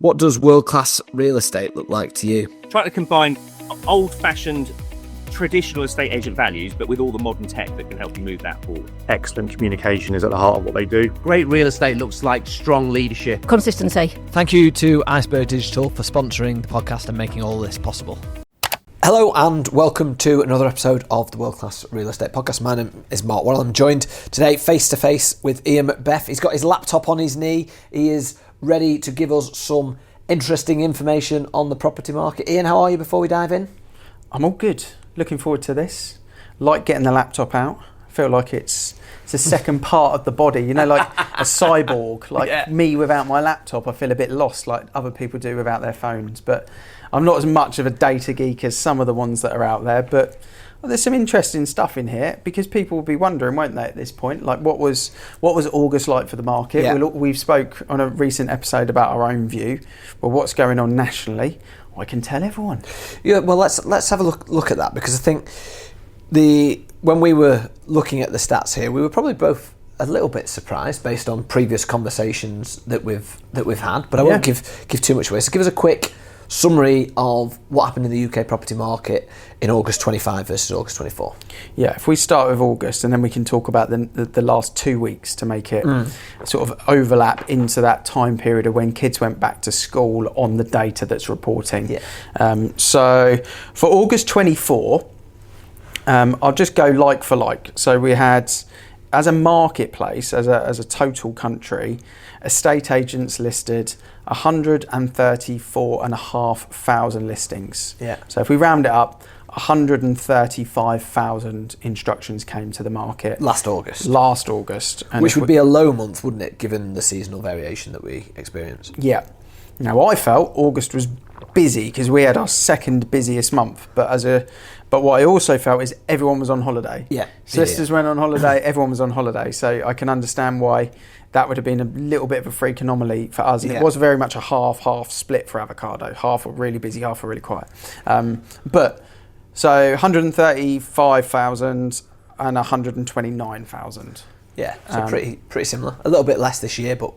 What does world-class real estate look like to you? Try to combine old-fashioned traditional estate agent values, but with all the modern tech that can help you move that forward. Excellent communication is at the heart of what they do. Great real estate looks like strong leadership. Consistency. Thank you to Iceberg Digital for sponsoring the podcast and making all this possible. Hello and welcome to another episode of the World Class Real Estate Podcast. My name is Mark Worrell. I'm joined today face to face with Ian Macbeth. He's got his laptop on his knee. He is ready to give us some interesting information on the property market. Ian, how are you before we dive in? I'm all good. Looking forward to this. Like getting the laptop out. I feel like it's a second part of the body, you know, like a cyborg, like me without my laptop. I feel a bit lost like other people do without their phones, but I'm not as much of a data geek as some of the ones that are out there. But there's some interesting stuff in here because people will be wondering, won't they, at this point, like what was August like for the market? Yeah. We've spoke on a recent episode about our own view. Well, what's going on nationally? I can tell everyone. Yeah, well, let's have a look at that, because I think when we were looking at the stats here, we were probably both a little bit surprised based on previous conversations that we've had. But I won't give too much away. So give us a quick summary of what happened in the UK property market in August 25 versus August 24. Yeah, if we start with August and then we can talk about the last 2 weeks to make it sort of overlap into that time period of when kids went back to school on the data that's reporting. Yeah. So for August 24, I'll just go like for like. So we had, as a marketplace, as a total country, estate agents listed 134,500 listings. Yeah. So if we round it up, 135,000 instructions came to the market. Last August. And which would be a low month, wouldn't it, given the seasonal variation that we experienced? Yeah. Now, I felt August was busy because we had our second busiest month, but what I also felt is everyone was on holiday. Yeah. Solicitors went on holiday, everyone was on holiday, so I can understand why that would have been a little bit of a freak anomaly for us. And it was very much a half split for avocado. Half were really busy, half were really quiet. So 135,000 and 129,000. Yeah, so pretty similar. A little bit less this year, but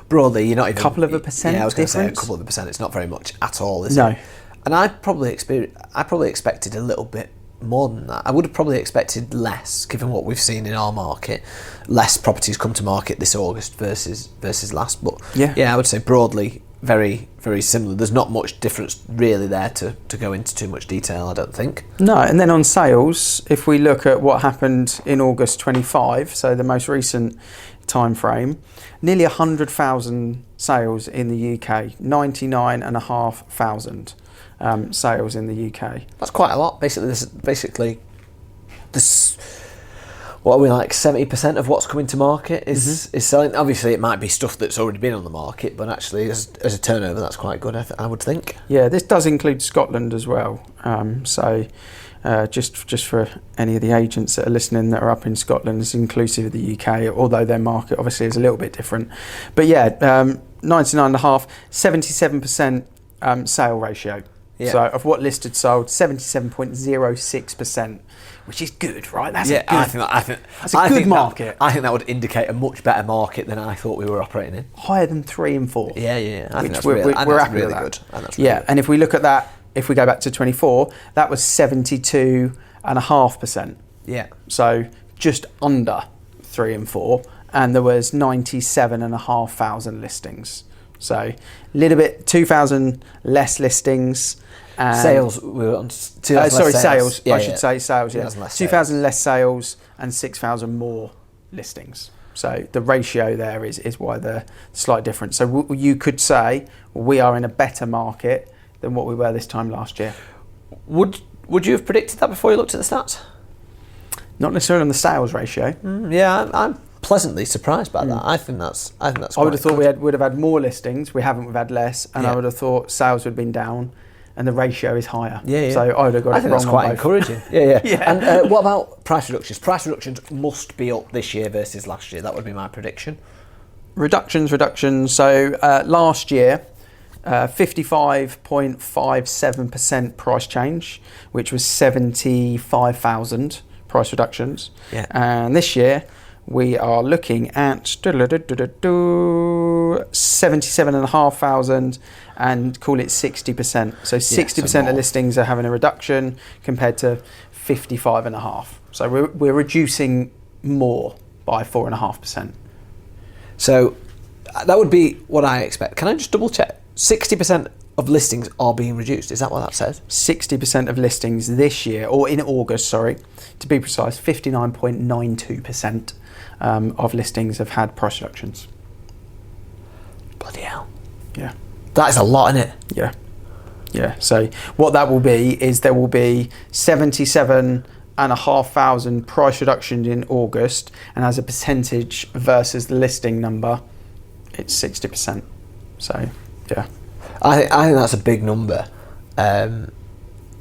broadly, you're not even... A couple of a percent. Yeah, I was going to say a difference. couple of a percent. It's not very much at all, is it? No. And I probably expected a little bit more than that. I would have probably expected less, given what we've seen in our market. Less properties come to market this August versus last. But yeah, I would say broadly very, very similar. There's not much difference really there to go into too much detail, I don't think. No, and then on sales, if we look at what happened in August 25, so the most recent time frame, nearly 100,000 sales in the UK, 99,500 sales in the UK. That's quite a lot. Basically, what are we, like 70% of what's coming to market is selling. Obviously, it might be stuff that's already been on the market, but actually, as a turnover, that's quite good, I would think. Yeah, this does include Scotland as well. Just for any of the agents that are listening that are up in Scotland, it's inclusive of the UK, although their market obviously is a little bit different. But yeah, 99.5, 77% sale ratio. Yeah. So of what listed sold, 77.06%, which is good, right? That's a good market. I think that would indicate a much better market than I thought we were operating in. Higher than 3 and 4. Yeah. I think we're happy really with that. Good. And if we look at that, if we go back to 24, that was 72.5%. Yeah. So just under 3 and 4, and there was 97,500 listings. So a little bit, 2,000 less listings. Sales, we were on 2,000 less sales. Yeah, I should say sales, yeah. 2,000 less sales and 6,000 more listings. So the ratio there is why the slight difference. So you could say we are in a better market than what we were this time last year. Would you have predicted that before you looked at the stats? Not necessarily on the sales ratio. I'm pleasantly surprised by that. I think that's. I would have thought we would have had more listings. We haven't. We've had less, and I would have thought sales would have been down, and the ratio is higher. Yeah. So I would have got it wrong. I think that's quite encouraging. Yeah. Yeah. And what about price reductions? Price reductions must be up this year versus last year. That would be my prediction. Reductions. So last year, 55.57% price change, which was 75,000 price reductions. Yeah. And this year, we are looking at 77,500 and call it 60%. So 60% of listings are having a reduction compared to 55.5. So we're reducing more by 4.5%. So that would be what I expect. Can I just double check? 60% of listings are being reduced. Is that what that says? 60% of listings this year, or in August, sorry, to be precise, 59.92% of listings have had price reductions. Bloody hell. Yeah. That is a lot, isn't it? Yeah. Yeah. So what that will be is there will be 77,500 price reductions in August, and as a percentage versus the listing number, it's 60%. So, yeah. I think that's a big number. But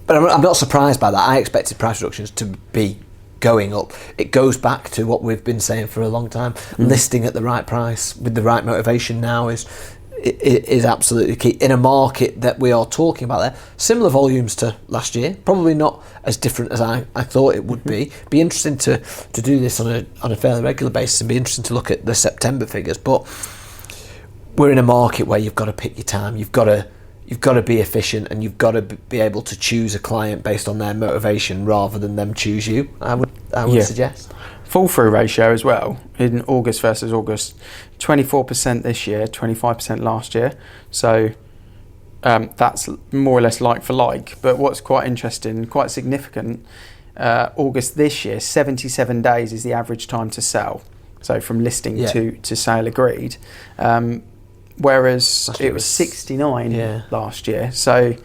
I'm not surprised by that. I expected price reductions to be going up. It goes back to what we've been saying for a long time. Listing at the right price with the right motivation now is absolutely key in a market that we are talking about there. Similar volumes to last year, probably not as different as I thought it would be. Be interesting to do this on a fairly regular basis, and be interesting to look at the September figures. But we're in a market where you've got to pick your time. You've got to be efficient, and you've got to be able to choose a client based on their motivation rather than them choose you. I would suggest. Fall through ratio as well in August versus August, 24% this year, 25% last year. So that's more or less like for like. But what's quite interesting, quite significant, August this year, 77 days is the average time to sell. So from listing to sale agreed. Whereas it was 69 last year. So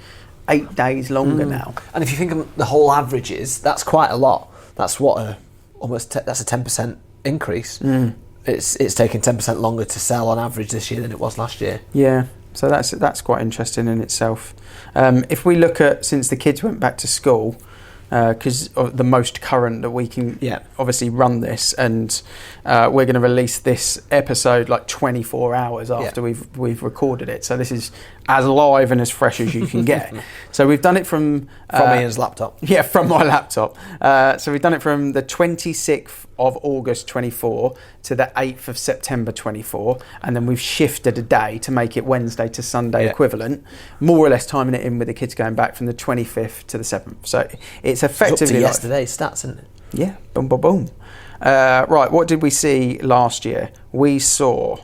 8 days longer now. And if you think of the whole averages, that's quite a lot. That's what that's a 10% increase. It's taken 10% longer to sell on average this year than it was last year. Yeah, so that's quite interesting in itself. If we look at since the kids went back to school, because the most current that we can obviously run this, and we're going to release this episode like 24 hours after we've recorded it. So this is as live and as fresh as you can get. So we've done it from Ian's laptop. Yeah, from my laptop. So we've done it from the 26th of August 24 to the 8th of September 24, and then we've shifted a day to make it Wednesday to Sunday equivalent, more or less timing it in with the kids going back from the 25th to the 7th. So it's effectively it's up to yesterday's stats, isn't it? Yeah, boom, boom, boom. Right, what did we see last year? We saw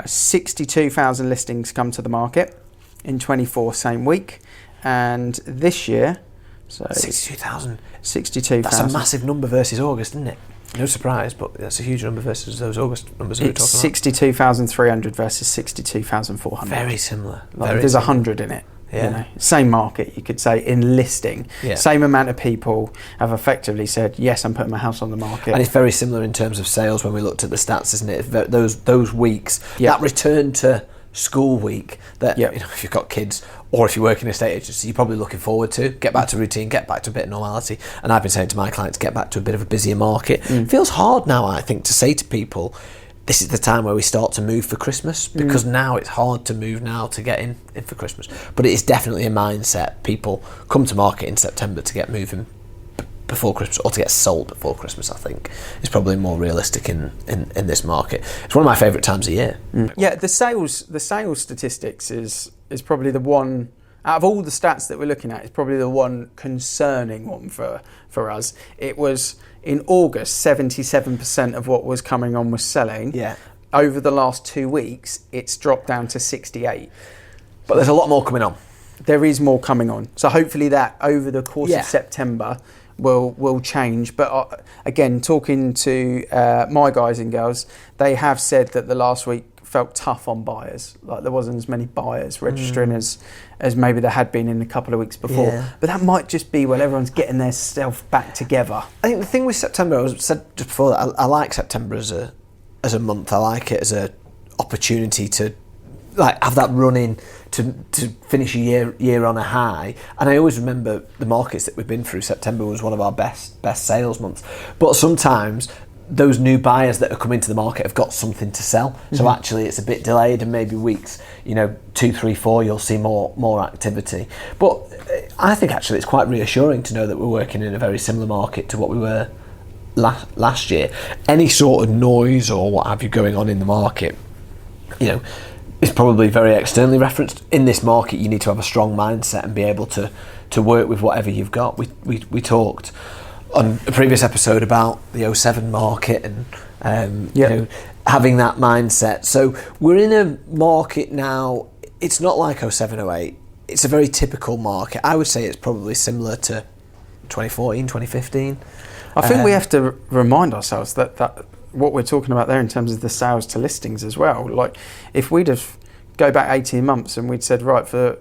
62,000 listings come to the market in 24 same week, and this year, so 62,000. 62,000. That's a massive number versus August, isn't it? No surprise, but that's a huge number versus those August numbers we were talking about. 62,300 versus 62,400. Very similar. There's 100 in it. Yeah. You know, same market, you could say, in listing. Yeah. Same amount of people have effectively said, yes, I'm putting my house on the market. And it's very similar in terms of sales when we looked at the stats, isn't it? Those weeks, that return to school week that, you know, if you've got kids or if you work in a estate agency, you're probably looking forward to. Get back to routine, get back to a bit of normality. And I've been saying to my clients, get back to a bit of a busier market. It feels hard now, I think, to say to people, this is the time where we start to move for Christmas, because now it's hard to move now to get in for Christmas. But it is definitely a mindset. People come to market in September to get moving before Christmas, or to get sold before Christmas, I think, is probably more realistic in this market. It's one of my favourite times of year. Yeah, the sales statistics is probably the one, out of all the stats that we're looking at, is probably the one concerning one for us. It was, in August, 77% of what was coming on was selling. Yeah. Over the last 2 weeks, it's dropped down to 68. But there's a lot more coming on. There is more coming on. So hopefully that, over the course of September, will change. But again, talking to my guys and girls, they have said that the last week felt tough on buyers. Like there wasn't as many buyers registering as maybe there had been in a couple of weeks before. Yeah. But that might just be when everyone's getting their self back together. I think the thing with September, I said just before that, I like September as a month. I like it as a opportunity to like have that run in to finish a year on a high. And I always remember the markets that we've been through. September was one of our best sales months. But sometimes those new buyers that are coming to the market have got something to sell. So actually it's a bit delayed, and maybe weeks, 2, 3, 4, you'll see more activity. But I think actually it's quite reassuring to know that we're working in a very similar market to what we were last year, any sort of noise or what have you going on in the market, is probably very externally referenced. In this market, you need to have a strong mindset and be able to work with whatever you've got. We talked on a previous episode about the 07 market and having that mindset. So we're in a market now, it's not like 07, 08. It's a very typical market. I would say it's probably similar to 2014, 2015. I think we have to remind ourselves that what we're talking about there in terms of the sales to listings as well. Like, if we'd have go back 18 months and we'd said, right, for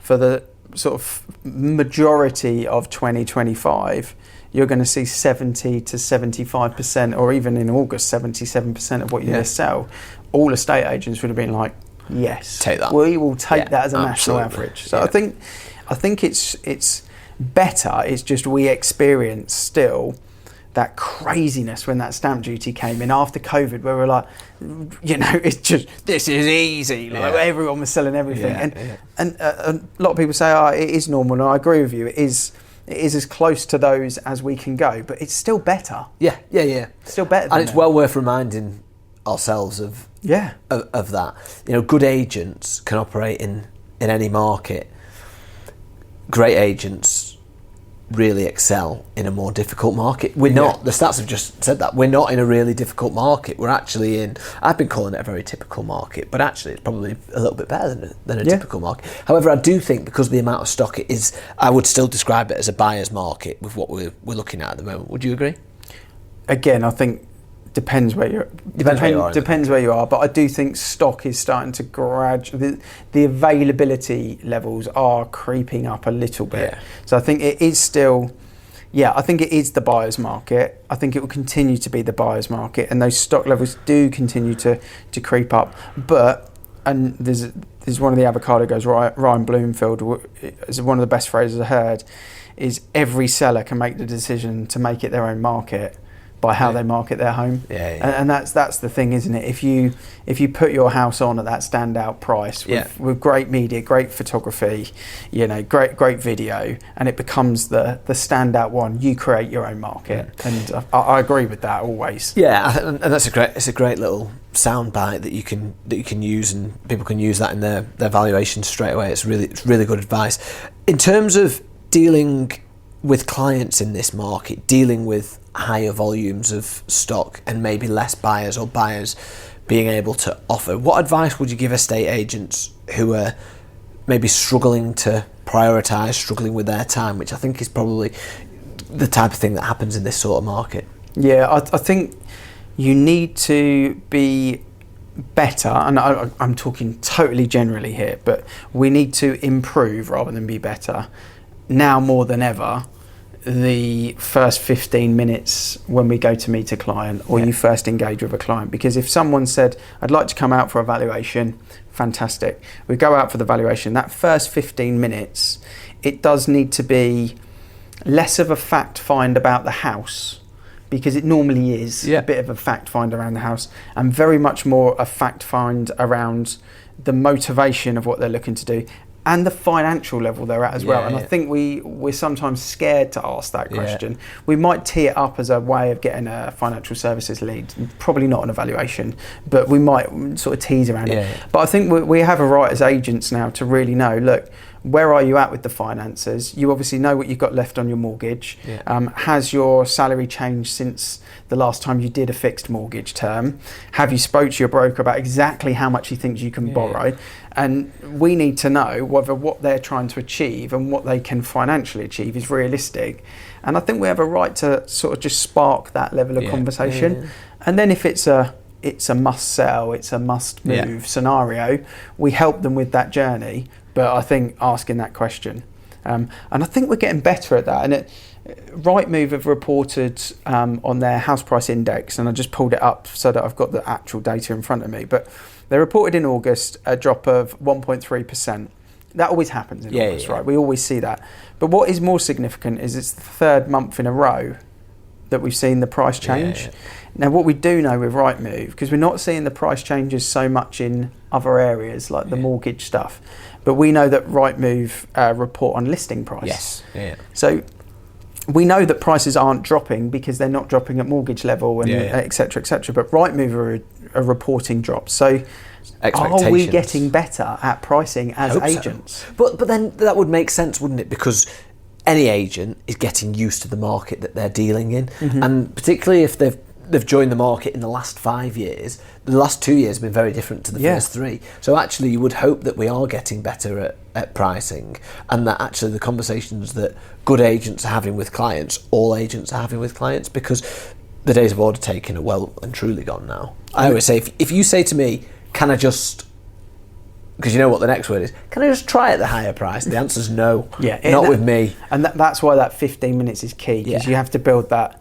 the sort of majority of 2025, you're going to see 70 to 75%, or even in August, 77% of what you list sell, all estate agents would have been like, yes, take that. We will take that as a national absolutely. average. So I think it's better. It's just we experience still that craziness when that stamp duty came in after COVID, where we're like, it's just, this is easy. Like, everyone was selling everything. And a lot of people say, it is normal. And I agree with you. It is as close to those as we can go, but it's still better. Yeah. Still better than and it's well worth reminding ourselves of that. Good agents can operate in any market. Great agents really excel in a more difficult market. We're not, the stats have just said that, we're not in a really difficult market. We're actually in, I've been calling it a very typical market, but actually it's probably a little bit better than a typical market. However, I do think because of the amount of stock it is, I would still describe it as a buyer's market with what we're looking at the moment. Would you agree? Again, I think depends where you're. Depends where you are, but I do think stock is starting to the availability levels are creeping up a little bit. Yeah. So I think it is still. I think it is the buyer's market. I think it will continue to be the buyer's market, and those stock levels do continue to creep up. But there's one of the avocado guys, Ryan Bloomfield, is one of the best phrases I heard. Is every seller can make the decision to make it their own market by how they market their home, and that's the thing, isn't it? If you put your house on at that standout price with great media, great photography, great video, and it becomes the standout one, you create your own market, and I agree with that always. And that's a great little soundbite that you can use, and people can use that in their valuation straight away. It's really good advice in terms of dealing with clients in this market, dealing with higher volumes of stock and maybe less buyers, or buyers being able to offer. What advice would you give estate agents who are maybe struggling to prioritise, struggling with their time, which I think is probably the type of thing that happens in this sort of market? I think you need to be better, and I'm talking totally generally here, but we need to improve rather than be better now more than ever. The first 15 minutes when we go to meet a client, or you first engage with a client, because if someone said, I'd like to come out for a valuation, fantastic, we go out for the valuation, that first 15 minutes, it does need to be less of a fact find about the house, because it normally is a bit of a fact find around the house, and very much more a fact find around the motivation of what they're looking to do and the financial level they're at as well. And I think we're sometimes scared to ask that question. We might tee it up as a way of getting a financial services lead, probably not an evaluation, but we might sort of tease around it. But I think we have a right as agents now to really know, look, where are you at with the finances? You obviously know what you've got left on your mortgage. Has your salary changed since the last time you did a fixed mortgage term? Have you spoke to your broker about exactly how much he thinks you can borrow? And we need to know whether what they're trying to achieve and what they can financially achieve is realistic. And I think we have a right to sort of just spark that level of conversation. And then if it's a must sell, it's a must move scenario, we help them with that journey. But I think asking that question, and I think we're getting better at that. And Rightmove have reported on their house price index, and I just pulled it up so that I've got the actual data in front of me. But they reported in August a drop of 1.3%. That always happens in August, right? We always see that. But what is more significant is it's the third month in a row that we've seen the price change. Now, what we do know with Rightmove, because we're not seeing the price changes so much in other areas like the mortgage stuff, but we know that Rightmove report on listing price. So we know that prices aren't dropping because they're not dropping at mortgage level and et cetera, et cetera. But Rightmove are reporting drops. So are we getting better at pricing as agents? So. But then that would make sense, wouldn't it? Because any agent is getting used to the market that they're dealing in. And particularly if they've joined the market in the last 5 years, the last 2 years have been very different to the first 3. So actually you would hope that we are getting better at pricing, and that actually the conversations that good agents are having with clients, all agents are having with clients, because the days of order taking are well and truly gone now. I always say, if you say to me, can I just, because you know what the next word is, can I just try at the higher price? The answer's no. Not with me. And that's why that 15 minutes is key, because you have to build that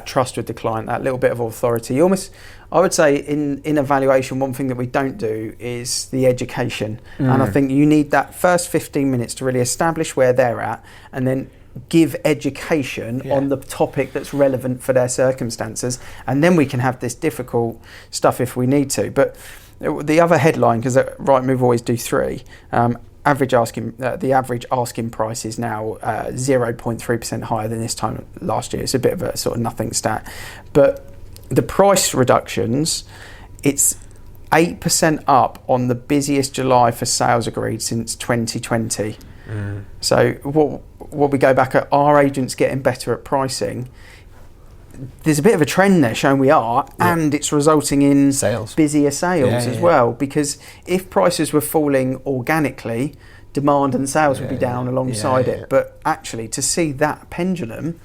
trust with the client, that little bit of authority. You almost, I would say in evaluation, one thing that we don't do is the education. And I think you need that first 15 minutes to really establish where they're at, and then give education on the topic that's relevant for their circumstances. And then we can have this difficult stuff if we need to. But the other headline, because Rightmove always do 3, the average asking price is now 0.3% higher than this time last year. It's a bit of a sort of nothing stat, but the price reductions, it's 8% up on the busiest July for sales agreed since 2020. So what we go back at, are agents getting better at pricing? There's a bit of a trend there showing we are, and it's resulting in busier sales as well, because if prices were falling organically, demand and sales would be down alongside it. But actually, to see that pendulum,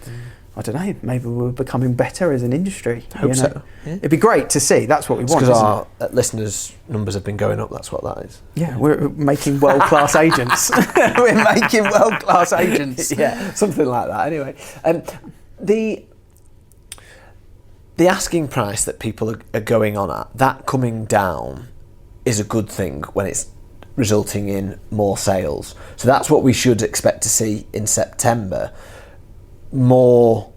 I don't know, maybe we're becoming better as an industry. Hope so. It'd be great to see. That's what we want. Because our listeners' numbers have been going up, that's what that is. Yeah, we're making world-class agents. We're making world-class agents. Yeah, something like that. Anyway, the asking price that people are going on at, that coming down is a good thing when it's resulting in more sales. So that's what we should expect to see in September. More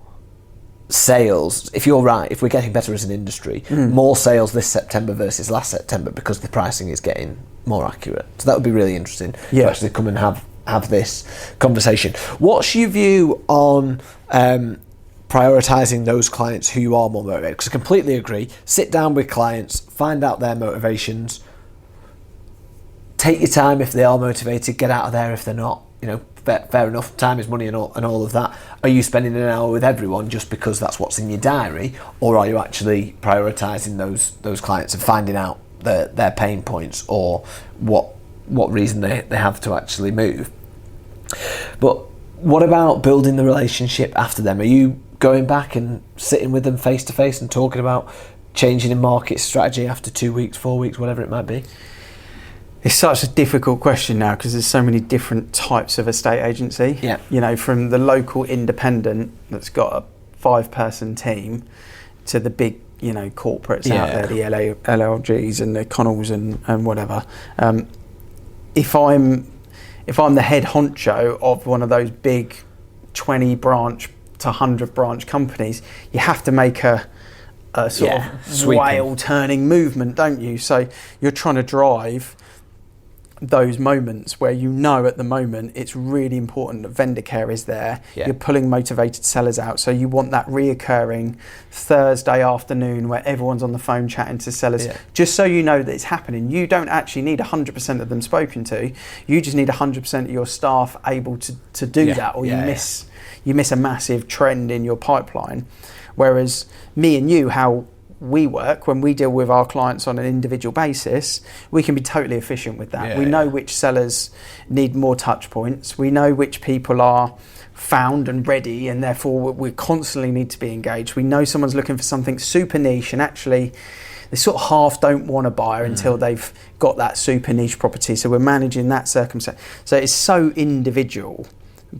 sales, if you're right, if we're getting better as an industry, more sales this September versus last September, because the pricing is getting more accurate. So that would be really interesting to actually come and have this conversation. What's your view on prioritising those clients who you are more motivated? Because I completely agree. Sit down with clients, find out their motivations, take your time if they are motivated, get out of there if they're not. Fair enough, time is money and all of that. Are you spending an hour with everyone just because that's what's in your diary, or are you actually prioritising those clients and finding out their pain points or what reason they have to actually move? But what about building the relationship after them? Are you going back and sitting with them face to face and talking about changing in market strategy after 2 weeks, 4 weeks, whatever it might be? It's such a difficult question now, because there's so many different types of estate agency. From the local independent that's got a 5-person team to the big, corporates out there, the LLGs and the Connells and whatever. If I'm the head honcho of one of those big 20 branch to 100 branch companies, you have to make a sort of whale turning movement, don't you? So you're trying to drive those moments where at the moment it's really important that vendor care is there. You're pulling motivated sellers out, so you want that reoccurring Thursday afternoon where everyone's on the phone chatting to sellers, just so you know that it's happening. You don't actually need 100% of them spoken to, you just need 100% of your staff able to do that, or you miss a massive trend in your pipeline. Whereas me and you, how we work, when we deal with our clients on an individual basis, we can be totally efficient with that. We know which sellers need more touch points. We know which people are found and ready, and therefore we constantly need to be engaged. We know someone's looking for something super niche, and actually they sort of half don't want to buy until they've got that super niche property. So we're managing that circumstance. So it's so individual.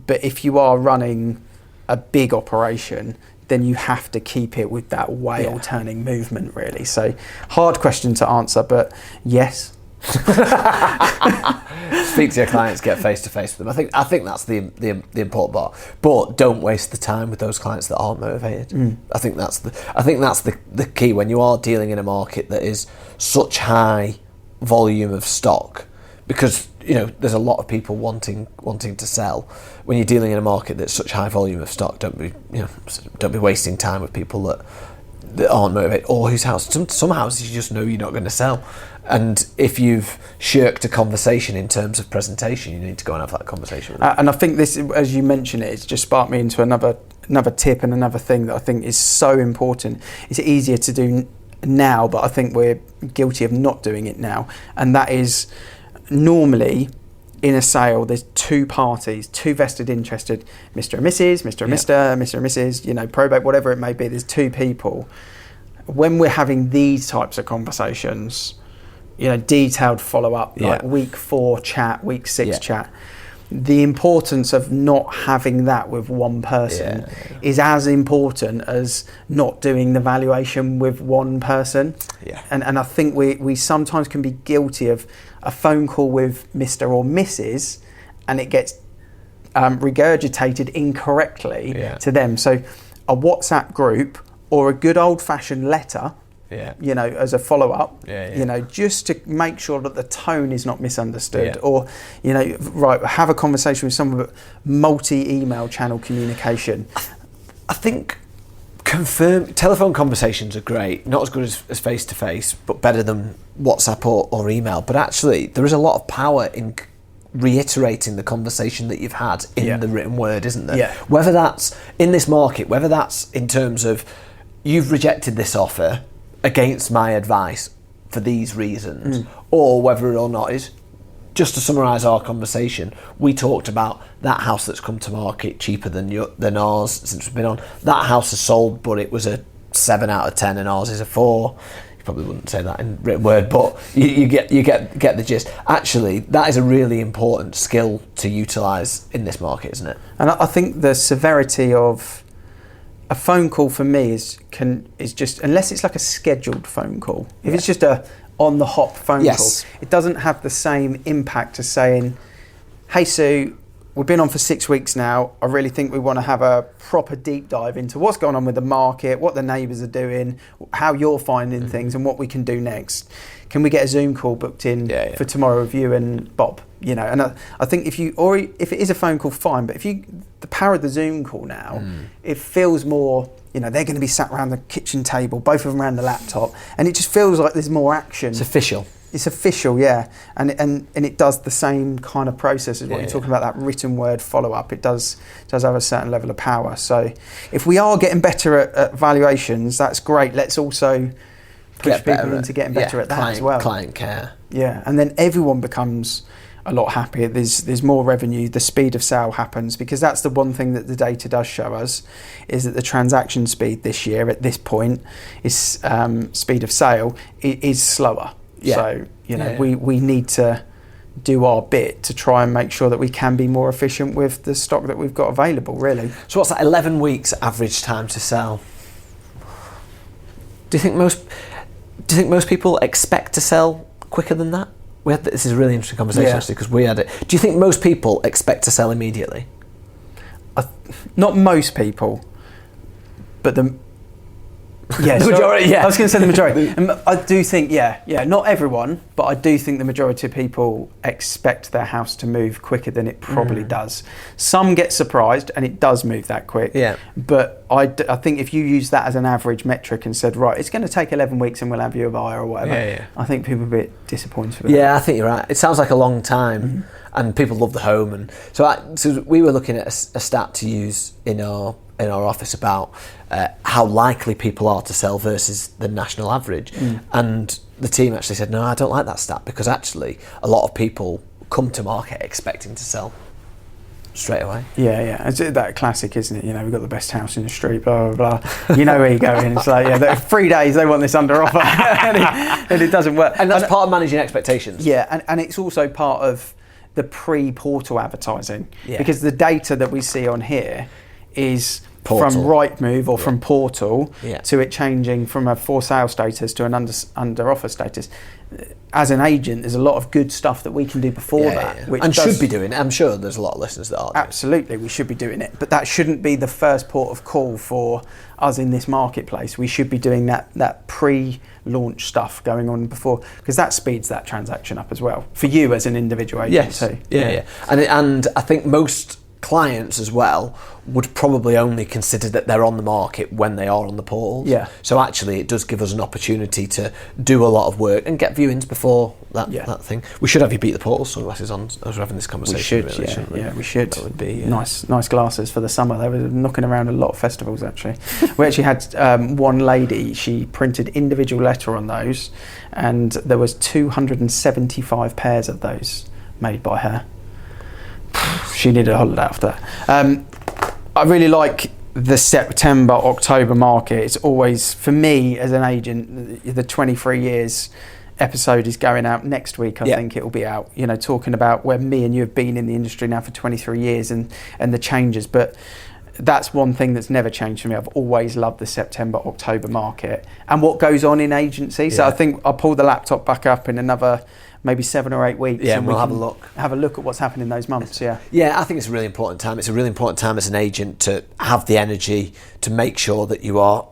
But if you are running a big operation, then you have to keep it with that whale turning movement, really. So hard question to answer, but yes. Speak to your clients, get face to face with them. I think that's the important part. But don't waste the time with those clients that aren't motivated. I think that's the key when you are dealing in a market that is such high volume of stock, because there's a lot of people wanting to sell. When you're dealing in a market that's such high volume of stock, don't be wasting time with people that aren't motivated, or whose house. Some houses you just know you're not going to sell. And if you've shirked a conversation in terms of presentation, you need to go and have that conversation with them. And I think this, as you mentioned it's just sparked me into another tip and another thing that I think is so important. It's easier to do now, but I think we're guilty of not doing it now. And that is, normally in a sale, there's two parties, two vested interested, Mr. and Mrs., Mr. and Mr. and Mrs., probate, whatever it may be. There's two people. When we're having these types of conversations, detailed follow-up, like week 4 chat, week 6 chat, the importance of not having that with one person is as important as not doing the valuation with one person. And I think we sometimes can be guilty of a phone call with Mr. or Mrs. and it gets regurgitated incorrectly to them. So a WhatsApp group or a good old-fashioned letter, as a follow-up, just to make sure that the tone is not misunderstood, or, have a conversation with someone, but multi-email channel communication. I think telephone conversations are great, not as good as face-to-face, but better than WhatsApp or email. But actually, there is a lot of power in reiterating the conversation that you've had in the written word, isn't there? Whether that's in this market, whether that's in terms of you've rejected this offer against my advice for these reasons, or whether or not is, just to summarise our conversation, we talked about that house that's come to market cheaper than ours since we've been on. That house has sold, but it was a 7 out of 10 and ours is a 4. You probably wouldn't say that in written word, but you get the gist. Actually, that is a really important skill to utilise in this market, isn't it? And I think the severity of a phone call for me is just, unless it's like a scheduled phone call. If it's just a on the hop phone call, it doesn't have the same impact as saying, "Hey Sue, we've been on for 6 weeks now. I really think we want to have a proper deep dive into what's going on with the market, what the neighbours are doing, how you're finding things, and what we can do next. Can we get a Zoom call booked in for tomorrow with you and Bob?" And I think if it is a phone call, fine. But the power of the Zoom call now, it feels more. They're going to be sat around the kitchen table, both of them around the laptop, and it just feels like there's more action. It's official. It's official, and it does the same kind of process as what you're talking about, that written word follow-up. It does have a certain level of power. So if we are getting better at valuations, that's great. Let's also push people into getting better at that as well. Client care. Yeah, and then everyone becomes a lot happier. There's more revenue. The speed of sale happens, because that's the one thing that the data does show us, is that the transaction speed this year at this point is speed of sale is slower. So we need to do our bit to try and make sure that we can be more efficient with the stock that we've got available, really. So what's that, 11 weeks average time to sell? Do you think most people expect to sell quicker than that? This is a really interesting conversation actually, because we had it. Do you think most people expect to sell immediately? Not most people, but the majority. I was going to say the majority. I do think, not everyone, but I do think the majority of people expect their house to move quicker than it probably does. Some get surprised, and it does move that quick. But I think if you use that as an average metric and said, right, it's going to take 11 weeks and we'll have you a buyer or whatever, I think people are a bit disappointed with that. I think you're right. It sounds like a long time, and people love the home. And so we were looking at a stat to use in our office about how likely people are to sell versus the national average. And the team actually said, no, I don't like that stat, because actually a lot of people come to market expecting to sell straight away. It's that classic, isn't it? We've got the best house in the street, blah, blah, blah. You know where you're going. It's like, 3 days, they want this under offer, and it doesn't work. And that's part of managing expectations. And it's also part of the pre-portal advertising, because the data that we see on here is Portal. from Rightmove or from Portal Yeah. to it changing from a for sale status to an under offer status. As an agent, there's a lot of good stuff that we can do before that. Which and should be doing it. I'm sure there's a lot of listeners that are. Absolutely, we should be doing it. But that shouldn't be the first port of call for us in this marketplace. We should be doing that pre-launch stuff going on before, because that speeds that transaction up as well for you as an individual agent Yes. too. Yeah. And I think most clients as well would probably only consider that they're on the market when they are on the portals. Yeah. So actually it does give us an opportunity to do a lot of work and get viewings before that thing. We should have you beat the portal sunglasses on as we're having this conversation. We should, really, shouldn't we? we should. That would be nice glasses for the summer. They were knocking around a lot of festivals actually. We actually had one lady, she printed individual letter on those, and there was 275 pairs of those made by her. She needed a holiday after that. I really like the September, October market. It's always, for me as an agent, the 23 years episode is going out next week. I think it will be out, talking about where me and you have been in the industry now for 23 years and the changes. But that's one thing that's never changed for me. I've always loved the September, October market and what goes on in agency. So I think I'll pull the laptop back up in another maybe 7 or 8 weeks. Yeah, and we'll we have can a look. Have a look at what's happening in those months. Yeah, I think it's a really important time. It's a really important time as an agent to have the energy to make sure that you are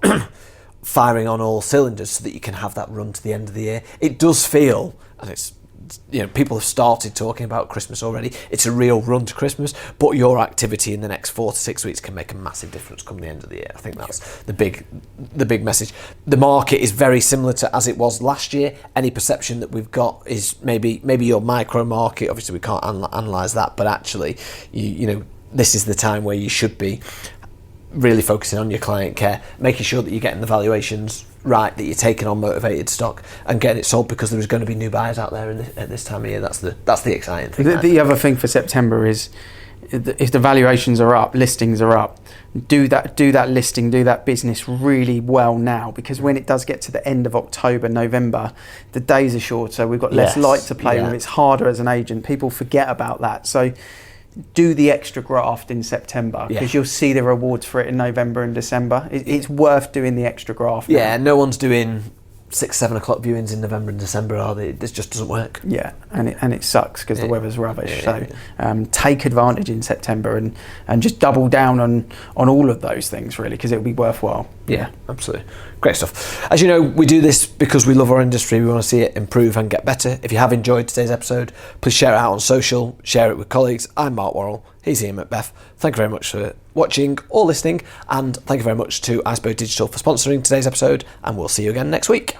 firing on all cylinders so that you can have that run to the end of the year. It does feel, and it's, people have started talking about Christmas already. It's a real run to Christmas, but your activity in the next 4 to 6 weeks can make a massive difference come the end of the year. I think that's the big message. The market is very similar to as it was last year. Any perception that we've got is maybe your micro market. Obviously, we can't analyse that, but actually, this is the time where you should be really focusing on your client care, making sure that you're getting the valuations right, that you're taking on motivated stock and getting it sold, because there is going to be new buyers out there at this time of year. That's the exciting thing. The other thing for September is if the valuations are up, listings are up, do that listing, do that business really well now, because when it does get to the end of October, November, the days are shorter, we've got less light to play with, it's harder as an agent, people forget about that. So do the extra graft in September, because you'll see the rewards for it in November and December. It's worth doing the extra graft now. Yeah, no one's doing 6-7 o'clock viewings in November and December, are they? This just doesn't work. Yeah, and it sucks because the weather's rubbish. Take advantage in September and just double down on all of those things, really, because it'll be worthwhile. Yeah, absolutely. Great stuff. As you know, we do this because we love our industry. We want to see it improve and get better. If you have enjoyed today's episode, please share it out on social, share it with colleagues. I'm Mark Worrell. He's Ian Macbeth. Thank you very much for watching or listening, and thank you very much to Iceberg Digital for sponsoring today's episode, and we'll see you again next week.